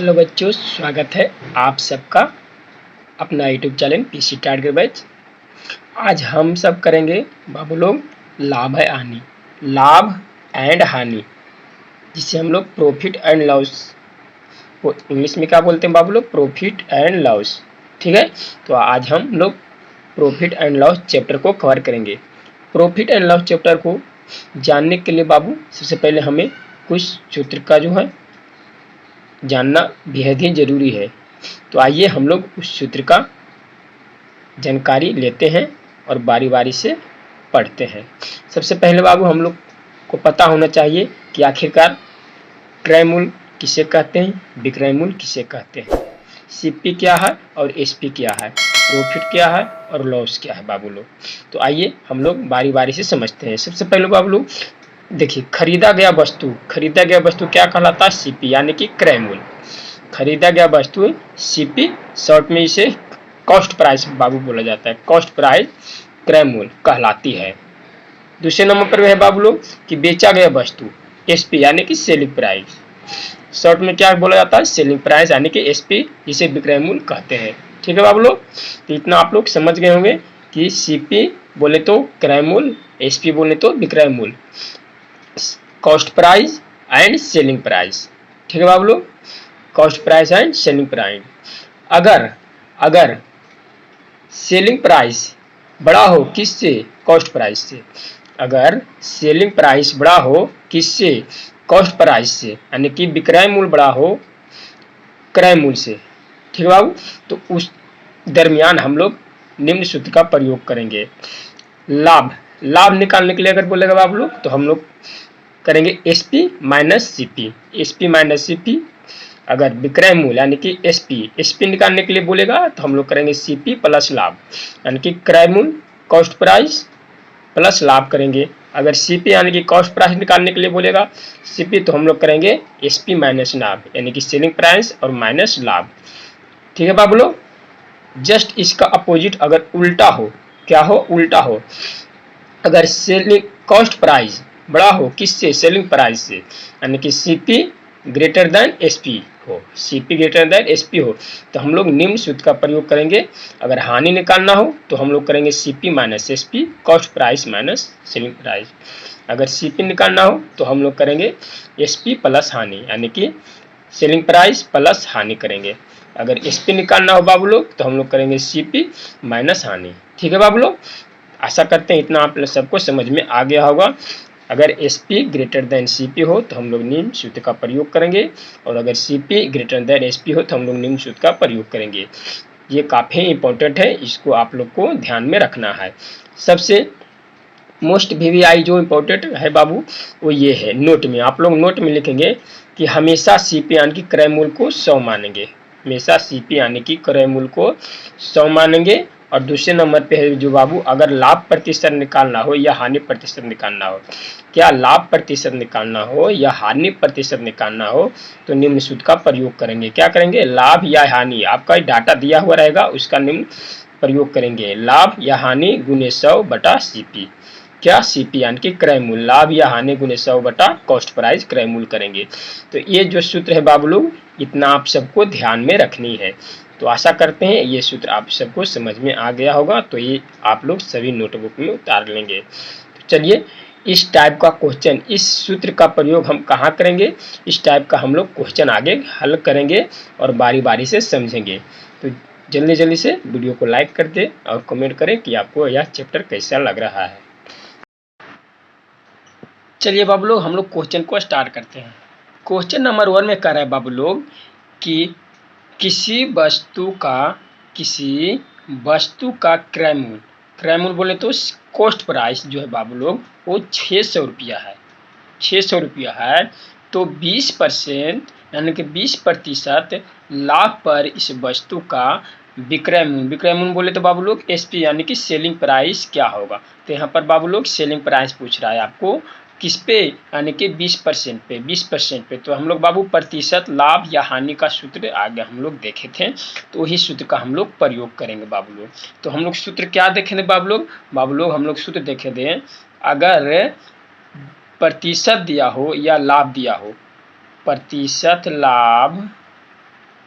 Hello बच्चों, स्वागत है आप सबका अपना YouTube channel PC target batch. आज हम सब करेंगे बाबू लोग लाभ है हानि, लाभ एंड हानि, जिसे हम लोग प्रॉफिट एंड लॉस को इंग्लिश में क्या बोलते हैं बाबू लोग, प्रॉफिट एंड लॉस। ठीक है, तो आज हम लोग प्रॉफिट एंड लॉस चैप्टर को कवर करेंगे। प्रॉफिट एंड लॉस चैप्टर को जानने के लिए बाबू सबसे पहले हमें कुछ सूत्र का जो है जानना बेहद ही जरूरी है। तो आइए हम लोग उस सूत्र का जानकारी लेते हैं और बारी बारी से पढ़ते हैं। सबसे पहले बाबू हम लोग को पता होना चाहिए कि आखिरकार क्रय मूल्य किसे कहते हैं, विक्रय मूल्य किसे कहते हैं, सीपी क्या है और एसपी क्या है, प्रॉफिट क्या है और लॉस क्या है बाबू लोग। तो आइए हम लोग बारी बारी से समझते हैं। सबसे पहले बाबू लोग देखिए, खरीदा गया वस्तु क्या कहलाता है, सीपी यानी कि क्रय मूल्य। खरीदा गया वस्तु सीपी, शॉर्ट में इसे कॉस्ट प्राइस बाबू बोला जाता है, कॉस्ट प्राइस क्रय मूल्य कहलाती है। दूसरे नंबर पर है बाबू लोग कि बेचा गया वस्तु एसपी यानी कि सेलिंग प्राइस, शॉर्ट में क्या बोला जाता है, सेलिंग प्राइस यानी कि एसपी, जिसे विक्रय मूल्य कहते हैं। ठीक है बाबू लोग, तो इतना आप लोग समझ गए होंगे कि सीपी बोले तो क्रय मूल्य, एसपी बोले तो विक्रय मूल्य, cost price and selling price. ठीक है बाबू लोग, cost price and selling price. अगर सेलिंग प्राइस बड़ा हो किससे, कॉस्ट प्राइस से, अगर सेलिंग प्राइस बड़ा हो किससे, कॉस्ट प्राइस से, यानी कि विक्रय मूल्य बड़ा हो क्रय मूल्य से। ठीक है बाबू, तो उस दरमियान हम लोग निम्न सूत्र का प्रयोग करेंगे। लाभ निकालने के लिए अगर बोलेगा बाबू लोग तो हम लोग करेंगे SP minus CP, SP minus CP. अगर विक्रय मूल्य यानी कि एसपी निकालने के लिए बोलेगा तो हम लोग करेंगे सीपी प्लस लाभ, यानी कि क्रय मूल्य कॉस्ट प्राइस प्लस लाभ करेंगे। अगर सीपी यानी कि कॉस्ट प्राइस निकालने के लिए बोलेगा सीपी तो हम लोग करेंगे एसपी माइनस लाभ, यानी कि सेलिंग प्राइस और माइनस लाभ। ठीक है बाबू लोग, जस्ट इसका अपोजिट अगर उल्टा हो, क्या हो, उल्टा हो, अगर सेलिंग कॉस्ट प्राइस बड़ा हो किससे, सेलिंग प्राइस से, यानी कि सीपी ग्रेटर देन एसपी हो, सीपी ग्रेटर देन एसपी हो, तो हम लोग निम्न सूत्र का प्रयोग करेंगे। अगर हानि निकालना हो तो हम लोग करेंगे CP minus SP, cost price minus selling price. अगर सीपी निकालना हो तो हम लोग करेंगे एसपी प्लस हानि, यानी कि सेलिंग प्राइस प्लस हानि करेंगे। अगर एसपी निकालना हो बाबू लोग तो हम लोग करेंगे सीपी माइनस हानि। ठीक है बाबू लोग, आशा करते हैं इतना आप लोग सबको समझ में आ गया होगा। अगर एसपी ग्रेटर देन सीपी हो तो हम लोग निम्न सूत्र का प्रयोग करेंगे, और अगर सीपी ग्रेटर देन एसपी हो तो हम लोग निम्न सूत्र का प्रयोग करेंगे। ये काफ़ी इंपॉर्टेंट है, इसको आप लोग को ध्यान में रखना है। सबसे मोस्ट वीवीआई जो इम्पोर्टेंट है बाबू वो ये है, नोट में आप लोग नोट में लिखेंगे कि हमेशा सीपी यानी कि क्रय मूल्य को 100 मानेंगे, हमेशा सीपी यानी कि क्रय मूल्य को 100 मानेंगे। और दूसरे नंबर पे है जो बाबू, अगर लाभ प्रतिशत निकालना हो या हानि प्रतिशत निकालना हो, क्या लाभ प्रतिशत निकालना हो या हानि प्रतिशत निकालना हो तो निम्न सूत्र का प्रयोग करेंगे। क्या करेंगे, लाभ या हानि, आपका डाटा दिया हुआ रहेगा उसका निम्न प्रयोग करेंगे, लाभ या हानि गुने 100 बटा सीपी। क्या, सीपी यानी कि क्रय मूल्य, लाभ या हानि गुने 100 बटा कॉस्ट प्राइस क्रय मूल्य करेंगे। तो ये जो सूत्र है बाबू लोग, इतना आप सबको ध्यान में रखनी है। तो आशा करते हैं ये सूत्र आप सबको समझ में आ गया होगा, तो ये आप लोग सभी नोटबुक में उतार लेंगे। तो चलिए, इस टाइप का क्वेश्चन, इस सूत्र का प्रयोग हम कहाँ करेंगे, इस टाइप का हम लोग क्वेश्चन आगे हल करेंगे और बारी बारी से समझेंगे। तो जल्दी जल्दी से वीडियो को लाइक कर दे और कमेंट करें कि आपको यह चैप्टर कैसा लग रहा है। चलिए बाबू लोग, हम लोग क्वेश्चन को स्टार्ट करते हैं। क्वेश्चन नंबर 1 में कह रहा है बाबू लोग कि किसी वस्तु का क्रय मूल्य बोले तो कॉस्ट प्राइस जो है बाबू लोग वो 600 रुपया है, 600 रुपया है। तो 20% यानी कि 20% लाभ पर इस वस्तु का विक्रय मूल्य बोले तो बाबू लोग एसपी यानी कि सेलिंग प्राइस क्या होगा। तो यहाँ पर बाबू लोग सेलिंग प्राइस पूछ रहा है आपको किस पे, यानी कि 20% पे, 20% पे। तो हम लोग बाबू प्रतिशत लाभ या हानि का सूत्र आगे हम लोग देखे थे, तो वही सूत्र का हम लोग प्रयोग करेंगे बाबू लोग। तो हम लोग सूत्र क्या देखेंगे बाबू लोग हम लोग सूत्र देखे थे, अगर प्रतिशत दिया हो या लाभ दिया हो, प्रतिशत लाभ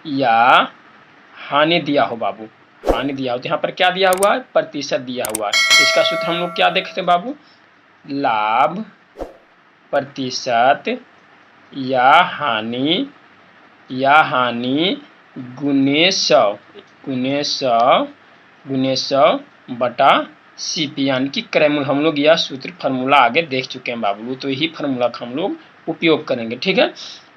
या हानि दिया हो बाबू, हानि दिया हो, तो यहाँ पर क्या दिया हुआ है, प्रतिशत दिया हुआ है। इसका सूत्र हम लोग क्या देखते हैं बाबू, लाभ प्रतिशत या हानि गुने 100 बटा सीपी, यानी कि क्रयमूल्य। हम लोग यह सूत्र फार्मूला आगे देख चुके हैं बाबू, तो यही फार्मूला का हम लोग उपयोग करेंगे। ठीक है,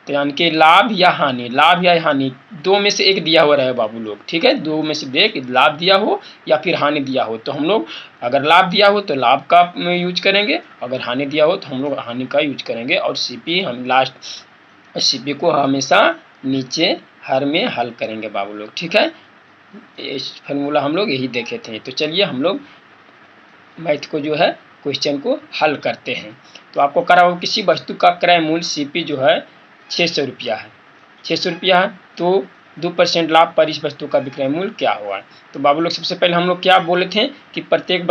तो यानी कि लाभ या हानि दो में से एक दिया हुआ रहे बाबू लोग। ठीक है, दो में से देख, लाभ दिया हो या फिर हानि दिया हो, तो हम लोग अगर लाभ दिया हो तो लाभ का यूज करेंगे, अगर हानि दिया हो तो हम लोग हानि का यूज करेंगे। और सीपी हम लास्ट सीपी को हमेशा नीचे हर में हल करेंगे बाबू लोग। ठीक है, इस फार्मूला हम लोग यही देखे थे। तो चलिए हम लोग मैथ को जो है क्वेश्चन को हल करते हैं। तो आपको करा हो किसी वस्तु का क्रय मूल्य सीपी जो है 600 रुपया है, 600 रुपया है, तो 2% लाभ पर इस वस्तु का विक्रय मूल्य क्या हुआ। तो बाबू लोग सबसे पहले हम लोग क्या बोले थे कि प्रत्येक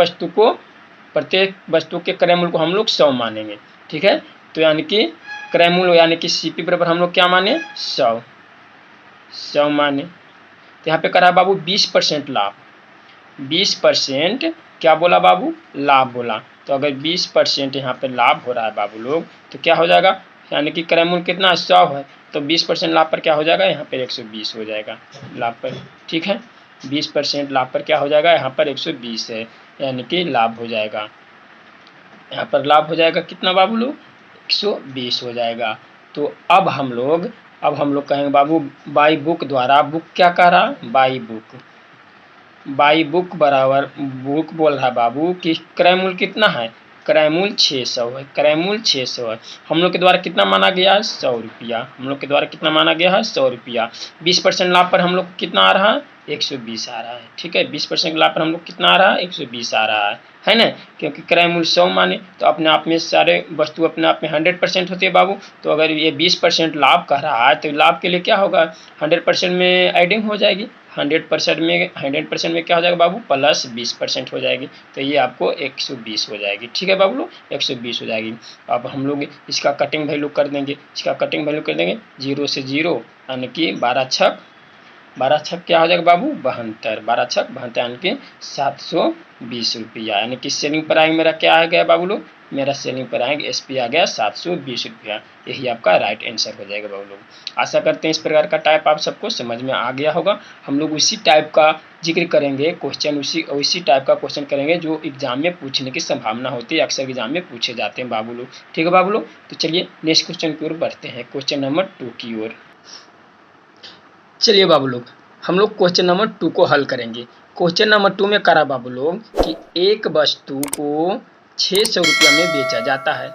वस्तु के क्रय मूल्य को हम लोग 100 मानेंगे। ठीक है, तो यानी कि क्रय मूल्य यानी कि सीपी बराबर हम लोग क्या माने, 100 माने। तो यहाँ पे करा बाबू 20% लाभ, 20% क्या बोला बाबू, लाभ बोला। तो अगर 20% यहाँ पे लाभ हो रहा है बाबू लोग, तो क्या हो जाएगा, यानी कि क्रय मूल्य कितना 100 है, तो 20% लाभ पर क्या हो जाएगा, यहाँ पर 120 हो जाएगा लाभ पर। ठीक है, 20% लाभ पर क्या हो जाएगा, यहाँ पर 120 है, यानी कि लाभ हो जाएगा, यहाँ पर लाभ हो जाएगा कितना बाबू लोग, 120 हो जाएगा। तो अब हम लोग कहेंगे बाबू बाई बुक द्वारा, बुक क्या कह रहा, बाई बुक बराबर, बुक बोल रहा है बाबू कि क्रय मूल्य कितना है, क्रय मूल्य 600 है, क्रय मूल्य 600 है। हम लोग के द्वारा कितना माना गया है, 100 रुपया, हम लोग के द्वारा कितना माना गया है, 100 रुपया। 20% लाभ पर हम लोग कितना आ रहा है, 120 आ रहा है। ठीक है, 20% लाभ पर हम लोग कितना आ रहा है, 120 आ रहा है ना, क्योंकि क्रय मूल्य 100 माने तो अपने आप में सारे वस्तु अपने आप में 100% होती है बाबू। तो अगर ये 20% लाभ कह रहा है तो लाभ के लिए क्या होगा, 100% में एडिंग हो जाएगी, 100% में क्या हो जाएगा बाबू, प्लस 20% हो जाएगी, तो ये आपको 120 हो जाएगी। ठीक है बाबू लोग, 120 हो जाएगी। अब हम लोग इसका कटिंग वैल्यू कर देंगे, 0 से 0, यानी कि 12 छक क्या हो जाएगा बाबू, 72, 12 छक 72, यानी कि 720 रुपया, यानी कि सेलिंग प्राइस मेरा क्या आ गया बाबू लोग, मेरा सेलिंग प्राइस एसपी आ गया 720 रुपया। यही आपका राइट आंसर हो जाएगा बाबू लोग। आशा करते हैं इस प्रकार का टाइप आप सबको समझ में आ गया होगा। हम लोग उसी टाइप का जिक्र करेंगे, क्वेश्चन उसी टाइप का क्वेश्चन करेंगे जो एग्जाम में पूछने की संभावना होती है, अक्सर एग्जाम में पूछे जाते हैं बाबू लोग। ठीक है बाबू लोग, तो चलिए नेक्स्ट क्वेश्चन की ओर बढ़ते हैं, क्वेश्चन नंबर 2 की ओर। चलिए बाबू लोग हम लोग क्वेश्चन नंबर 2 को हल करेंगे। क्वेश्चन नंबर 2 में करा बाबू लोग कि एक वस्तु को 600 रुपया में बेचा जाता है।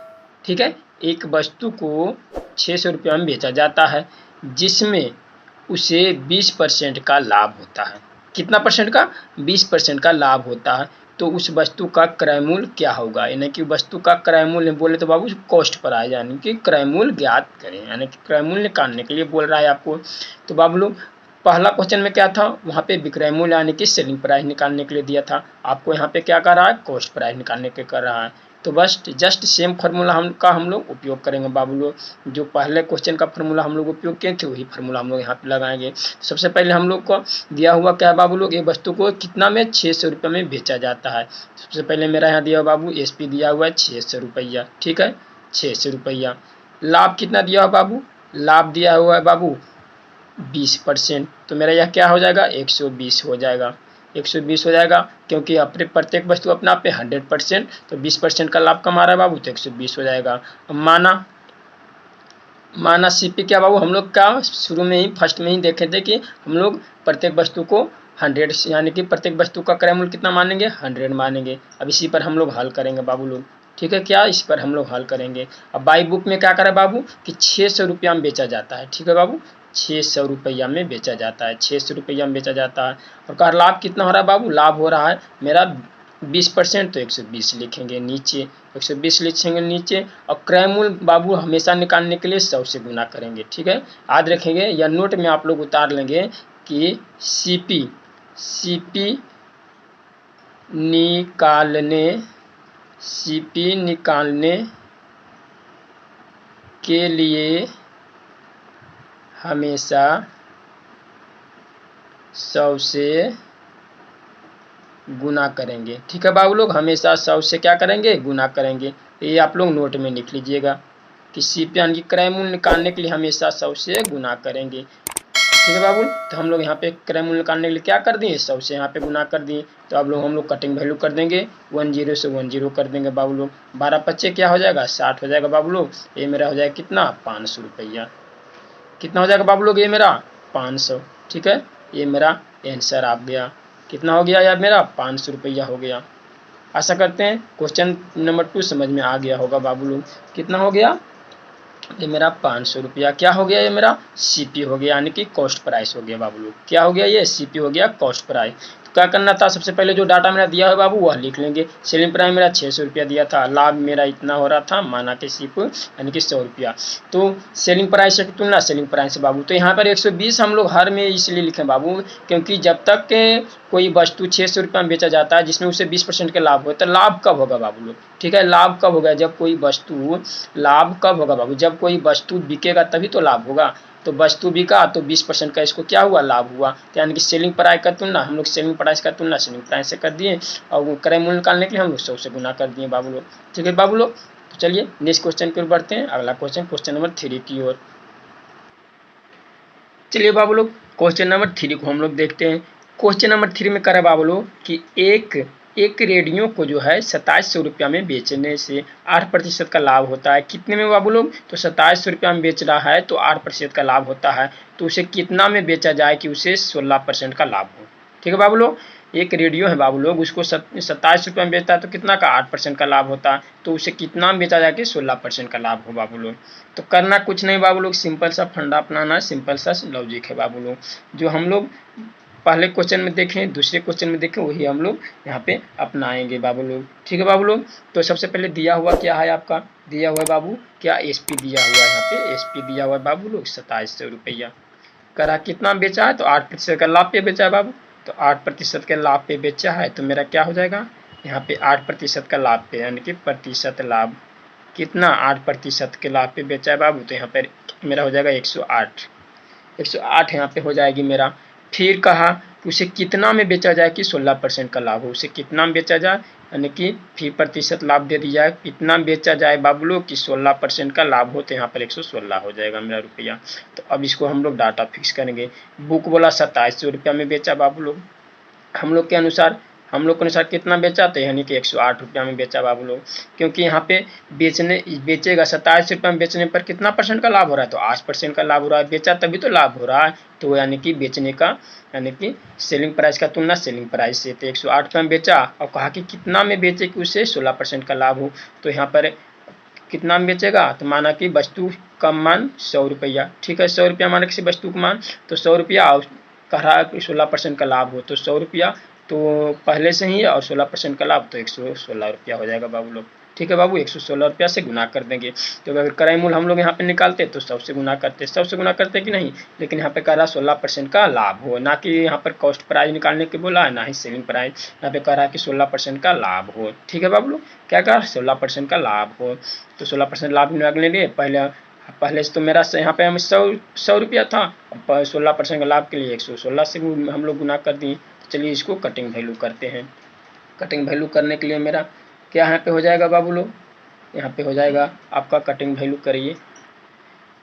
ठीक है, एक वस्तु को 600 रुपया में बेचा जाता है, जिसमें उसे 20% का लाभ होता है। कितना परसेंट का, 20% का लाभ होता है। तो उस वस्तु का क्रय मूल्य क्या होगा, यानी कि वस्तु का क्रय मूल्य बोले तो बाबू कॉस्ट पर आए, यानी कि क्रय मूल्य ज्ञात करें, यानी कि क्रय मूल्य निकालने के लिए बोल रहा है आपको। तो बाबू लोग पहला क्वेश्चन में क्या था, वहाँ पे विक्रय मूल्य यानी कि सेलिंग प्राइस निकालने के लिए दिया था, आपको यहाँ पे क्या कर रहा है, कॉस्ट प्राइस निकालने के कर रहा है। तो बस जस्ट सेम फार्मूला हम लोग उपयोग करेंगे बाबू लोग। जो पहले क्वेश्चन का फार्मूला हम लोग उपयोग किए थे वही फार्मूला हम लोग यहाँ पे लगाएंगे। सबसे पहले हम लोग को दिया हुआ क्या है बाबू लोग, ये वस्तु को कितना में 600 रुपये में बेचा जाता है। सबसे पहले मेरा यहाँ दिया हुआ बाबू एसपी दिया हुआ है 600 रुपया। ठीक है, 600 रुपया। लाभ कितना दिया हुआ बाबू, लाभ दिया हुआ है बाबू 20%, तो मेरा यह क्या हो जाएगा, 120 हो जाएगा, 120 हो जाएगा, क्योंकि अपने प्रत्येक वस्तु अपना पे 100%, तो 20% का लाभ कमा रहा है बाबू, तो 120 हो जाएगा। माना सीपी क्या बाबू, हम लोग का शुरू में ही फर्स्ट में ही देखे थे कि हम लोग प्रत्येक वस्तु को 100 यानी कि प्रत्येक वस्तु का क्रय मूल्य कितना मानेंगे, 100 मानेंगे। अब इसी पर हम लोग हल करेंगे बाबू लोग। ठीक है, क्या इस पर हम लोग हल करेंगे। अब बाई बुक में क्या करें बाबू कि 600 रुपया में बेचा जाता है। ठीक है बाबू, 600 रुपया में बेचा जाता है, 600 रुपया में बेचा जाता है। और कहा लाभ कितना हो रहा है बाबू, लाभ हो रहा है मेरा 20%, तो 120 लिखेंगे नीचे, 120 लिखेंगे नीचे। और क्रय मूल्य बाबू हमेशा निकालने के लिए 100 से गुना करेंगे। ठीक है, याद रखेंगे या नोट में आप लोग उतार लेंगे कि सीपी निकालने के लिए हमेशा 100 से गुना करेंगे। ठीक है बाबू लोग, हमेशा 100 से क्या करेंगे, गुना करेंगे। ये आप लोग नोट में लिख लीजिएगा कि सीपी यानी कि क्रय मूल्य निकालने के लिए हमेशा 100 से गुना करेंगे। ठीक है बाबू, तो हम लोग यहाँ पे क्रय मूल्य निकालने के लिए क्या कर दिए, 100 से यहाँ पे गुना कर दिए। तो अब लोग हम लोग कटिंग वैल्यू कर देंगे 10 से 10 कर देंगे बाबू लोग। 12×5 क्या हो जाएगा, 60 हो जाएगा बाबू लोग। ये मेरा हो जाएगा कितना, 500 रुपया। कितना हो जाएगा बाबू लोग, ये मेरा 500। ठीक है, ये मेरा आंसर आ गया। कितना हो गया यार, मेरा 500 रुपया हो गया। आशा करते हैं क्वेश्चन नंबर 2 समझ में आ गया होगा बाबू लोग। कितना हो गया, ये मेरा 500 रुपया क्या हो गया, ये मेरा सीपी हो गया, यानी कि कॉस्ट प्राइस हो गया बाबू लोग। क्या हो गया, ये सीपी हो गया, कॉस्ट प्राइस। तो क्या करना था, सबसे पहले जो डाटा मेरा दिया है बाबू वह लिख लेंगे। सेलिंग प्राइस मेरा 600 रुपया दिया था, लाभ मेरा इतना हो रहा था, माना कि सिर्फ यानी कि 100 रुपया। तो सेलिंग प्राइस से तुलना सेलिंग प्राइस से बाबू, तो यहाँ पर 120 हम लोग हर में इसलिए लिखें बाबू, क्योंकि जब तक कोई वस्तु 600 रुपया में बेचा जाता है जिसमें उसे 20% का लाभ होता है, लाभ कब होगा बाबू लोग, ठीक है, लाभ कब होगा, जब कोई वस्तु, लाभ कब होगा बाबू, जब कोई वस्तु बिकेगा तभी तो लाभ होगा। तो वस्तु बिका तो 20% का इसको क्या हुआ, लाभ हुआ। तो यानी कि सेलिंग प्राइस का तुलना, हम लोग सेलिंग प्राइस का तुलना सेलिंग प्राइस से कर दिए, और क्रय मूल्य निकालने के लिए हम लोग 100 से गुना कर दिए बाबू लोग। ठीक है बाबू लोग, तो चलिए नेक्स्ट क्वेश्चन की ओर बढ़ते हैं। अगला क्वेश्चन, क्वेश्चन नंबर 3 की ओर। चलिए बाबू लोग, क्वेश्चन नंबर 3 को हम लोग देखते हैं। क्वेश्चन नंबर 3 में करें बाबू लोग कि एक रेडियो को जो है 2700 रुपया में बेचने से 8% का लाभ होता है। कितने में बाबू लोग, तो 2700 रुपया में बेच रहा है तो 8% का लाभ होता है। तो उसे कितना में बेचा जाए कि उसे 16% का लाभ हो। ठीक है बाबू लोग, एक रेडियो है बाबू लोग, उसको 27 रुपये में बेचता है तो कितना का, 8% का लाभ होता है। तो उसे कितना में बेचा जाए कि 16% का लाभ हो बाबू लोग। तो करना कुछ नहीं बाबू लोग, सिंपल सा फंडा अपनाना है, सिंपल सा लॉजिक है बाबू लोग। जो हम लोग पहले क्वेश्चन में देखें, दूसरे क्वेश्चन में देखें, वही हम लोग यहाँ पे अपनाएंगे बाबू लोग। ठीक है बाबू लोग, तो सबसे पहले दिया हुआ क्या है आपका, दिया हुआ है बाबू क्या, एसपी दिया हुआ है, यहाँ पे एसपी दिया हुआ है बाबू लोग 2700 रुपया। करा कितना बेचा है, तो 8% का लाभ पे बेचा है बाबू। तो 8% के लाभ पे बेचा है, तो मेरा क्या हो जाएगा, यहाँ पे 8% का लाभ पे, यानी कि प्रतिशत लाभ कितना, 8% के लाभ पे बेचा है बाबू। तो यहाँ पर मेरा हो जाएगा 108, 108 यहाँ पे हो जाएगी मेरा। फिर कहा कि उसे कितना में बेचा जाए कि 16% का लाभ हो, उसे कितना में बेचा जाए, यानी कि फिर प्रतिशत लाभ दे दिया है, कितना बेचा जाए बाबू लोग कि 16% का लाभ हो। तो यहाँ पर 116 हो जाएगा मेरा रुपया। तो अब इसको हम लोग डाटा फिक्स करेंगे। बुक बोला 2700 रुपया में बेचा बाबू लोग, हम लोग के अनुसार कितना बेचा, तो यानी कि 108 रुपया में बेचा बाबू लोग। क्योंकि यहाँ पे बेचेगा 27 रुपया में, बेचने पर कितना परसेंट का लाभ हो रहा है, तो 8% का लाभ हो रहा है, बेचा तभी तो लाभ हो रहा है। तो यानी कि बेचने का, यानी कि सेलिंग प्राइस का तुलना सेलिंग प्राइस से। तो 108 रुपया में बेचा और कहा कि कितना में बेचे कि उसे 16% का लाभ हो। तो यहाँ पर कितना में बेचेगा, तो माना कि वस्तु का मान 100 रुपया, ठीक है, 100 रुपया माना किसी वस्तु का मान, तो 100 रुपया और कह रहा है कि 16% का लाभ हो, तो 100 रुपया तो पहले से ही है, और 16% का लाभ तो 116 रुपया हो जाएगा बाबू लोग। ठीक है बाबू, 116 रुपया से गुना कर देंगे। तो अगर क्रय मूल्य हम लोग यहाँ पे निकालते तो 100 से गुना करते, 100 से गुना करते कि नहीं, लेकिन यहाँ पे कह रहा 16% का लाभ हो, ना कि यहाँ पर कॉस्ट प्राइस निकालने के बोला है, ना ही सेलिंग प्राइस। यहाँ पे कह रहा है कि 16% का लाभ हो। ठीक है बाबू लोग, क्या कहा, 16% का लाभ हो। तो 16% लाभ निकालने के लिए पहले से तो मेरा यहाँ पे हम 100 रुपया था, 16% का लाभ के लिए 116 से हम लोग गुना कर दिए। चलिए इसको कटिंग वैल्यू करते हैं। कटिंग वैल्यू करने के लिए मेरा क्या यहाँ पे हो जाएगा बाबू लोग, यहाँ पे हो जाएगा आपका कटिंग वैल्यू करिए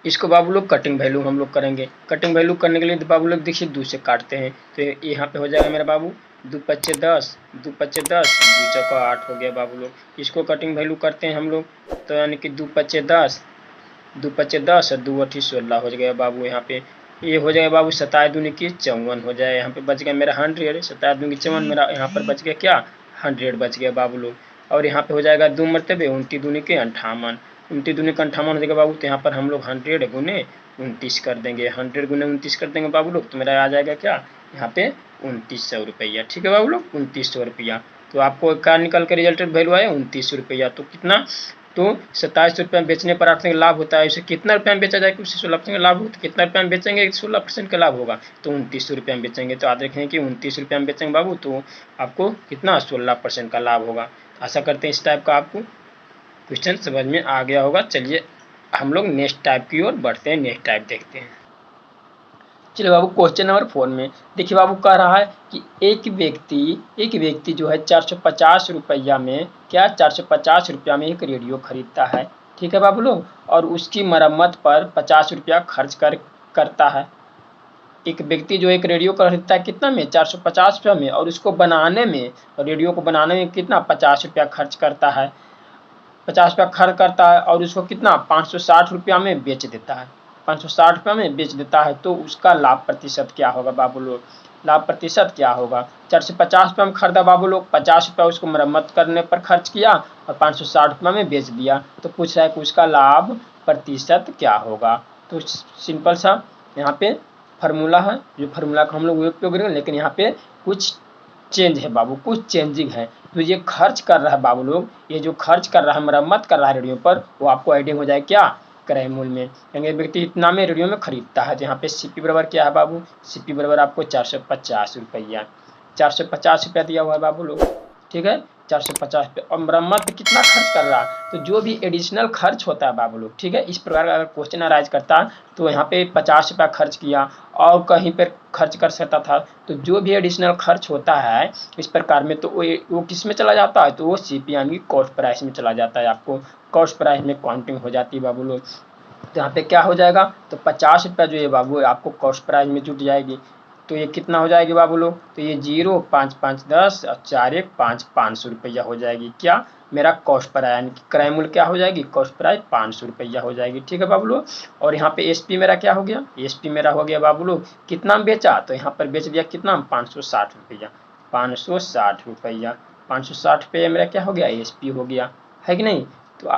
इसको बाबू लोग। कटिंग वैल्यू हम लोग करेंगे। कटिंग वैल्यू करने के लिए बाबू लोग देखिए 2 से काटते हैं, तो यहाँ पे हो जाएगा मेरा बाबू 2 पच्चे 10, 2 पच्चे 10, 2 चौका 8 हो गया बाबू लोग। इसको कटिंग वैल्यू करते हैं हम लोग, तो यानी कि 2 पच्चे 10, 2 पच्चे 10 और 2 अठी 16 हो गया बाबू। यहाँ पे ये हो जाएगा बाबू 27 दूनी की 54 हो जाए। यहाँ पे बच गया मेरा 100, 27 दूनी 54, मेरा यहाँ पर बच गया क्या, 100 बच गया बाबू लोग। और यहाँ पे हो जाएगा 2 मरतबे 29 दूनी के 58, 29 दूनी का 58 हो जाएगा बाबू। तो यहाँ पर हम लोग 100 गुने 29 कर देंगे, 100 गुने 29 कर देंगे बाबू लोग। तो मेरा आ जाएगा क्या, यहाँ पे 2900 रुपया। ठीक है बाबू लोग, 2900 रुपया। तो आपको क्या निकल कर रिजल्ट वैल्यू आया, 2900 रुपया। तो कितना, तो 27 रुपये में बेचने पर 8% लाभ होता है। इसे कितना रुपये में बेचा जाए कि उससे 16% का लाभ हो, तो कितना रुपये में बेचेंगे 16% का लाभ होगा, तो 2900 रुपये में बेचेंगे। तो आप देखें कि 29 रुपये में बेचेंगे बाबू, तो आपको कितना 16% का लाभ होगा। आशा करते हैं इस टाइप का आपको क्वेश्चन समझ में आ गया होगा। चलिए हम लोग नेक्स्ट टाइप की ओर बढ़ते हैं, नेक्स्ट टाइप देखते हैं। चलिए बाबू क्वेश्चन नंबर 4 में देखिए बाबू कह रहा है कि एक व्यक्ति जो है 450 रुपया में क्या 450 रुपया में एक रेडियो खरीदता है। ठीक है बाबू लोग, और उसकी मरम्मत पर 50 रुपया खर्च करता है। एक व्यक्ति जो एक रेडियो खरीदता है कितना में 450 रुपया में, और उसको बनाने में, रेडियो को बनाने में कितना 50 रुपया खर्च करता है। 50 रुपया खर्च करता है और उसको कितना 560 रुपया में बेच देता है। 560 रुपया में बेच देता है तो उसका लाभ प्रतिशत क्या होगा बाबू लोग। लाभ प्रतिशत क्या होगा। 450 रुपया में खरीदा बाबू लोग, 50 रुपया उसको मरम्मत करने पर खर्च किया और 560 रुपया में बेच दिया। तो पूछ रहा है कि उसका लाभ प्रतिशत क्या होगा। तो सिंपल सा यहाँ पे फार्मूला है, जो फार्मूला का हम लोग उपयोग करेंगे, लेकिन यहाँ पे कुछ चेंज है बाबू, कुछ चेंजिंग है। तो ये खर्च कर रहा है बाबू लोग, ये जो खर्च कर रहा है मरम्मत कर रहा है रेडियो पर, वो आपको एडिंग हो जाए क्या क्रय मूल्य में। यानी व्यक्ति इतना में रेडियो में खरीदता है। तो यहाँ पे सीपी बराबर क्या है बाबू, सीपी बराबर आपको 450 रुपया, 450 रुपया दिया हुआ है बाबू लोग। ठीक है 450 रुपये, और मरम्मत कितना खर्च कर रहा है। तो जो भी एडिशनल खर्च होता है बाबू लोग, ठीक है, इस प्रकार का अगर क्वेश्चन अराइज करता है तो यहाँ पे 50 रुपया खर्च किया और कहीं पर खर्च कर सकता था। तो जो भी एडिशनल खर्च होता है इस प्रकार में, तो वो किस में चला जाता है, तो वो सीपी यानी कॉस्ट प्राइस में चला जाता है। आपको कॉस्ट प्राइस में काउंटिंग हो जाती है बाबू लोग। तो यहाँ पे क्या हो जाएगा, तो 50 रुपया जो है बाबू आपको कॉस्ट प्राइस में जुट जाएगी। तो ये कितना हो जाएगी बाबू लोग, तो ये 0 5 5 10 और 4 1 5 500 रुपया हो जाएगी क्या मेरा कॉस्ट प्राइस, यानी कि क्रय मूल्य क्या हो जाएगी, कॉस्ट प्राइस 500 रुपया हो जाएगी। ठीक है बाबू लोग। और यहाँ पे एसपी मेरा क्या हो गया, एसपी मेरा हो गया बाबू लोग कितना में बेचा, तो यहाँ पर बेच दिया कितना 560 रुपया, 560 रुपया, 560 रुपया मेरा क्या हो गया एसपी हो गया, है कि नहीं। तो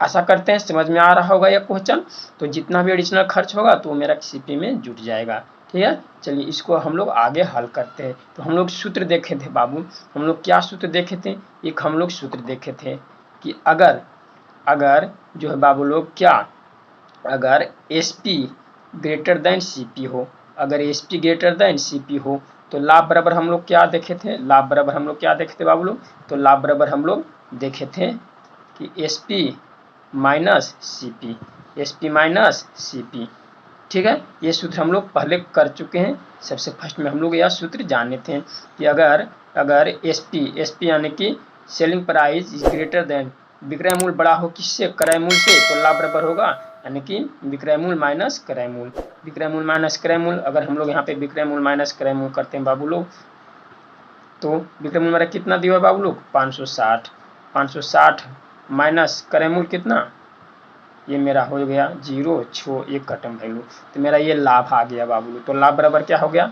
आशा करते हैं समझ में आ रहा होगा यह क्वेश्चन। तो जितना भी एडिशनल खर्च होगा तो मेरा सीपी में जुट जाएगा। ठीक है, चलिए इसको हम लोग आगे हल करते हैं। तो हम लोग सूत्र देखे थे बाबू, हम लोग क्या सूत्र देखे थे, एक हम लोग सूत्र देखे थे कि अगर जो है बाबू लोग क्या, अगर एसपी ग्रेटर देन सीपी हो, अगर एसपी ग्रेटर देन सीपी हो तो लाभ बराबर हम लोग क्या देखे थे, लाभ बराबर हम लोग क्या देखे थे बाबू लोग, तो लाभ बराबर हम लोग देखे थे कि SP minus CP, SP minus CP. ठीक है, ये सूत्र हम लोग पहले कर चुके हैं। सबसे फर्स्ट में हम लोग यह सूत्र जाने थे कि अगर एसपी यानी कि selling price is greater than, विक्रय मूल्य बड़ा हो किससे, क्रय मूल्य से, तो लाभ बराबर होगा यानी कि विक्रय मूल्य माइनस क्रय मूल्य, विक्रय मूल्य माइनस क्रय मूल्य। अगर हम लोग यहाँ पे विक्रय मूल्य माइनस क्रय मूल्य करते हैं बाबू लोग, तो विक्रय मूल्य मेरा कितना दिया है बाबू लोग 560, 560 माइनस क्रय मूल्य कितना, ये मेरा हो गया 0 6 1 कटम वैल्यू। तो मेरा ये लाभ आ गया बाबू लोग। तो लाभ बराबर क्या हो गया,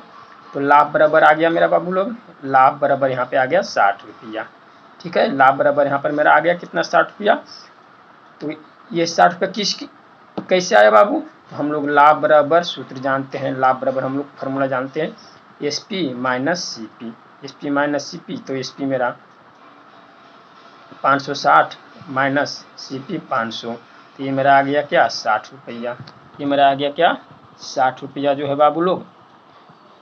तो लाभ बराबर आ गया मेरा बाबू लोग, लाभ बराबर यहाँ पे आ गया 60 रुपया। ठीक है, लाभ बराबर यहाँ पर मेरा आ गया कितना 60 रुपया। तो ये 60 रुपया कैसे आया बाबू, तो हम लोग लाभ बराबर सूत्र जानते हैं, लाभ बराबर हम लोग फार्मूला जानते हैं SP minus CP, SP minus CP. तो एसपी मेरा 560 माइनस सीपी 500, तो ये मेरा आ गया क्या 60 रुपया, ये मेरा आ गया क्या 60 रुपया जो है बाबू लोग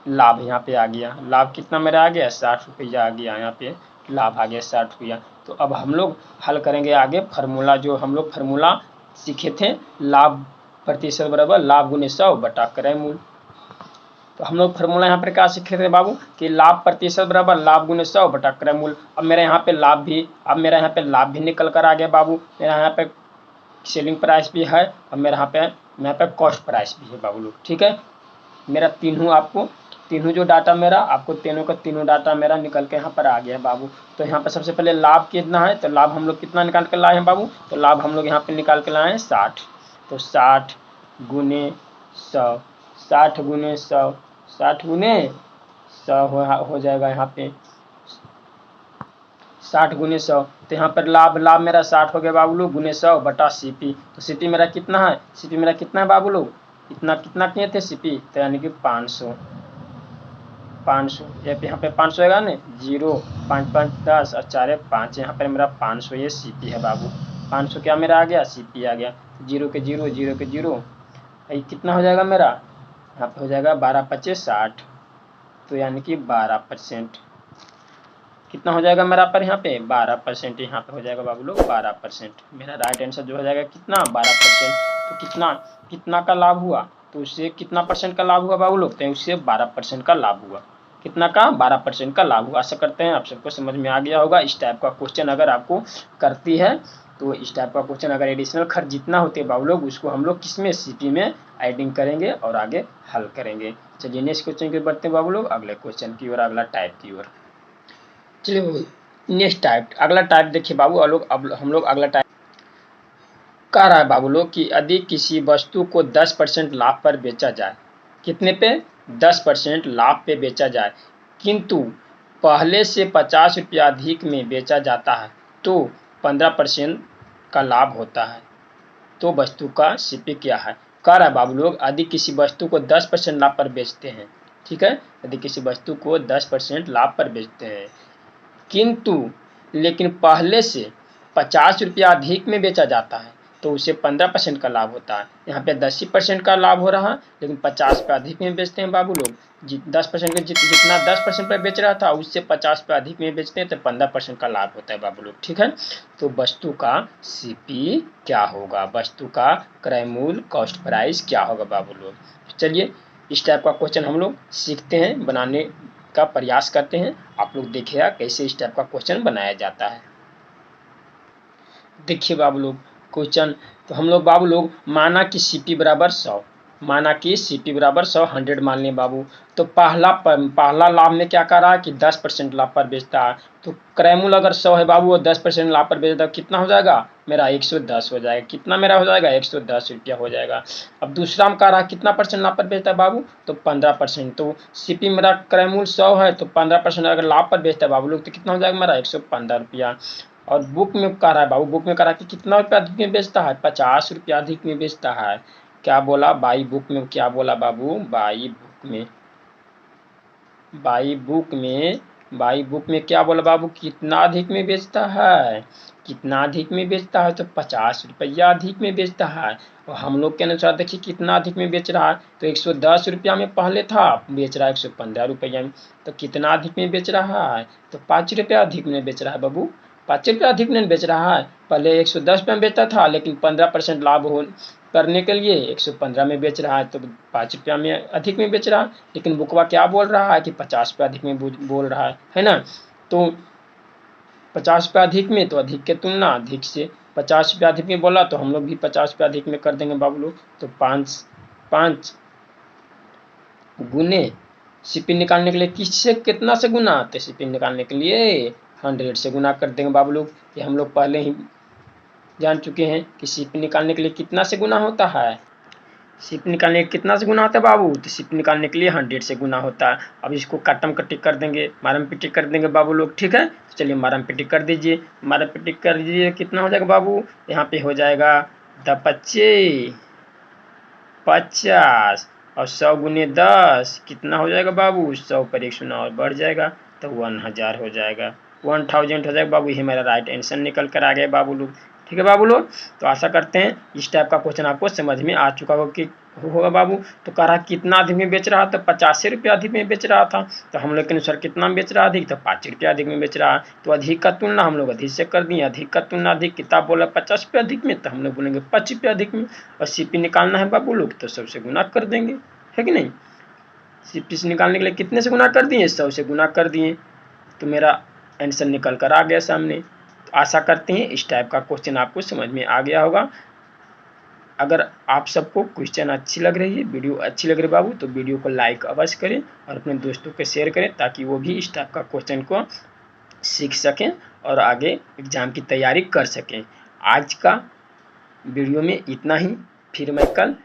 लाभ यहाँ पे आ गया। लाभ कितना मेरा आ गया 60 रुपया आ गया, यहाँ पे लाभ आ गया 60 रुपया। तो अब हम लोग हल करेंगे आगे फार्मूला, जो हम लोग फार्मूला सीखे थे, लाभ प्रतिशत बराबर लाभ गुने 100 बटा क्रय मूल्य। तो हम लोग फार्मूला यहाँ पर क्या सीखे थे बाबू कि लाभ प्रतिशत बराबर लाभ गुने 100 बटा क्रय मूल्य। अब मेरा यहाँ पे लाभ भी, अब मेरा यहाँ पे लाभ भी निकल कर आ गया बाबू, मेरा यहाँ पे सेलिंग प्राइस भी है और मेरे यहाँ पे कॉस्ट प्राइस भी है बाबू लोग। ठीक है, मेरा तीनों जो डाटा मेरा आपको तीनों का तीनों डाटा मेरा निकल के यहाँ पर आ गया है बाबू। तो यहाँ पर सबसे पहले लाभ कितना है, तो लाभ हम लोग कितना निकाल कर लाए हैं बाबू, तो लाभ हम लोग यहाँ पे निकाल के लाए हैं 60। तो 60 गुने 100, 60 गुने 100, 60 गुने 100 हो जाएगा यहाँ पे 60 गुने 100। तो यहाँ पर लाभ मेरा 60 हो गया बाबू लोग गुने 100 बटा सीपी। तो सीपी मेरा कितना है, सीपी मेरा कितना है बाबू लोग, कितना किए थे सीपी, तो यानी कि 500 यहाँ पे 500 है ना, 0 5 5 10 और 4 1 5, यहाँ पर मेरा 500 ये सीपी है बाबू। 500 क्या मेरा आ गया, सीपी आ गया। 0 के 0 0 के 0, ये कितना हो जाएगा मेरा, यहाँ पे हो जाएगा 12 25 60, तो यानी कि 12%। कितना हो जाएगा मेरा पर यहाँ पे 12%, यहाँ पे हो जाएगा बाबू लोग 12%। मेरा राइट आंसर जो हो जाएगा कितना 12%। तो कितना का लाभ हुआ, तो उससे कितना परसेंट का लाभ हुआ बाबू लोग? तो उससे 12% का लाभ हुआ। कितना का? 12% का लाभ हुआ। आशा करते हैं आप सबको समझ में आ गया होगा। इस टाइप का क्वेश्चन अगर आपको करती है तो इस टाइप का क्वेश्चन अगर एडिशनल खर्च जितना होते हैं बाबू लोग, उसको हम लोग किसमें? सीपी में एडिंग करेंगे और आगे हल करेंगे। चलिए नेक्स्ट क्वेश्चन की ओर बढ़ते हैं बाबू लोग, अगले क्वेश्चन की ओर, अगला टाइप की ओर। चलिए नेक्स्ट टाइप, अगला टाइप देखिए बाबू। अब हम लोग अगला टाइप कह रहा है बाबू लोग कि यदि किसी वस्तु को 10% लाभ पर बेचा जाए, कितने पे? 10% लाभ पे बेचा जाए, किंतु पहले से 50 रुपया अधिक में बेचा जाता है तो 15% का लाभ होता है, तो वस्तु का सीपी क्या है? कह रहा है बाबू लोग यदि किसी वस्तु को 10% लाभ पर बेचते हैं, ठीक है, यदि किसी वस्तु को 10% लाभ पर बेचते हैं, किंतु लेकिन पहले से 50 रुपया अधिक में बेचा जाता है तो उसे 15% का लाभ होता है। यहाँ पे 10% का लाभ हो रहा है, लेकिन 50 पे अधिक में बेचते हैं बाबू लोग। 10% के जितना 10% पे बेच रहा था उससे 50 पे अधिक में बेचते हैं तो 15% का लाभ होता है बाबू लोग, ठीक है। तो वस्तु का सीपी क्या होगा? वस्तु का क्रय मूल्य, कॉस्ट प्राइस क्या होगा बाबू लोग? चलिए इस टाइप का क्वेश्चन हम लोग सीखते हैं, बनाने का प्रयास करते हैं। आप लोग देखिएगा कैसे इस टाइप का क्वेश्चन बनाया जाता है। देखिए बाबू लोग क्वेश्चन, तो हम लोग बाबू लोग माना कि सीपी बराबर 100, माना कि सीपी बराबर 100, 100 मान लें बाबू। तो पहला लाभ में क्या कर रहा है कि 10% लाभ पर बेचता है, तो क्रय मूल्य अगर 100 है बाबू, वो 10% लाभ पर बेचता है, कितना हो जाएगा मेरा? 110 हो जाएगा। कितना मेरा हो जाएगा? 110 रुपया हो जाएगा। अब दूसरा में कह रहा है कितना परसेंट लाभ पर बेचता है बाबू? तो 15%। तो सीपी मेरा क्रय मूल्य 100 है, तो 15% अगर लाभ पर बेचता है बाबू लोग तो कितना हो जाएगा मेरा? 115 रुपया। और बुक में कह रहा है बाबू, बुक में कह रहा है कि कितना रुपया अधिक में बेचता है? 50 रुपया अधिक में बेचता है। क्या बोला? बाई बुक में क्या बोला बाबू? बाई बुक में, बाई बुक में, बाई बुक में क्या बोला बाबू? कितना अधिक में बेचता है? कितना अधिक में बेचता है? तो 50 रुपया अधिक में बेचता है। और हम लोग के अनुसार देखिए कितना अधिक में बेच रहा है, तो 110 रुपया में पहले था, बेच रहा है 115 रुपया में। तो कितना अधिक में बेच रहा है? तो 5 रुपया अधिक में बेच रहा है बाबू। 5 रुपया अधिक में बेच रहा है। पहले 110 रुपया में बेचता था, लेकिन 15% लाभ हो करने के लिए 115 में बेच रहा है, तो 5 रुपया में अधिक में बेच रहा है। लेकिन बुकवा क्या बोल रहा है कि 50 रुपया अधिक में बोल रहा है ना। तो 50 रुपया अधिक में, तो अधिक के तुलना अधिक से 50 रुपया अधिक में बोला, तो हम लोग भी 50 रुपया अधिक में कर देंगे बाबू लोग। तो 5 गुने सीपी निकालने के लिए किससे कितना से गुना? तो सीपी निकालने के लिए 100 से गुना कर देंगे बाबू लोग। ये हम लोग पहले ही जान चुके हैं कि सीपी निकालने के लिए कितना से गुना होता है। सीपी निकालने के कितना से गुना होता है बाबू? तो सीपी निकालने के लिए 100 से गुना होता है। अब इसको काटम कटी कर देंगे, मारम पिटी कर देंगे बाबू लोग, ठीक है। तो चलिए मारम पिटी कर दीजिए, मारम पिटी कर दीजिए। कितना हो जाएगा बाबू? यहाँ पे हो जाएगा 10 50 और 100 गुने 10 कितना हो जाएगा बाबू? 100 पर 1 शून्य और बढ़ जाएगा तो 1000 हो जाएगा, 1000 हो जाएगा बाबू। ये मेरा राइट आंसर निकल कर आ गया बाबू लोग, ठीक है बाबू लोग। तो आशा करते हैं इस टाइप का क्वेश्चन आपको समझ में आ चुका होगा बाबू। तो कह रहा कितना अधिक में बेच रहा था? 50 रुपया अधिक में बेच रहा था। तो हम लोग के अनुसार कितना में बेच रहा अधिक? तो 5 रुपया अधिक में बेच रहा है। तो अधिक का तुलना हम लोग अधिक से कर दिए। अधिक का तुलना अधिक, किताब बोला 50 रुपया अधिक में, तो हम लोग बोलेंगे 5 रुपया अधिक में। और सीपी निकालना है बाबू लोग तो 100 से गुना कर देंगे, है कि नहीं। सीपी से निकालने के लिए कितने से गुना कर दिए? 100 से गुना कर दिए, तो मेरा आंसर निकल कर आ गया सामने। तो आशा करते हैं इस टाइप का क्वेश्चन आपको समझ में आ गया होगा। अगर आप सबको क्वेश्चन अच्छी लग रही है, वीडियो अच्छी लग रही है बाबू, तो वीडियो को लाइक अवश्य करें और अपने दोस्तों को शेयर करें, ताकि वो भी इस टाइप का क्वेश्चन को सीख सकें और आगे एग्जाम की तैयारी कर सकें। आज का वीडियो में इतना ही, फिर मैं कल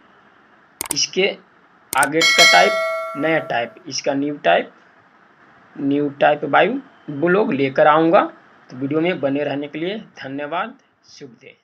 इसके आगे का टाइप, नया टाइप, इसका न्यू टाइप बायो ब्लॉग लेकर आऊँगा। तो वीडियो में बने रहने के लिए धन्यवाद। शुभ दिन।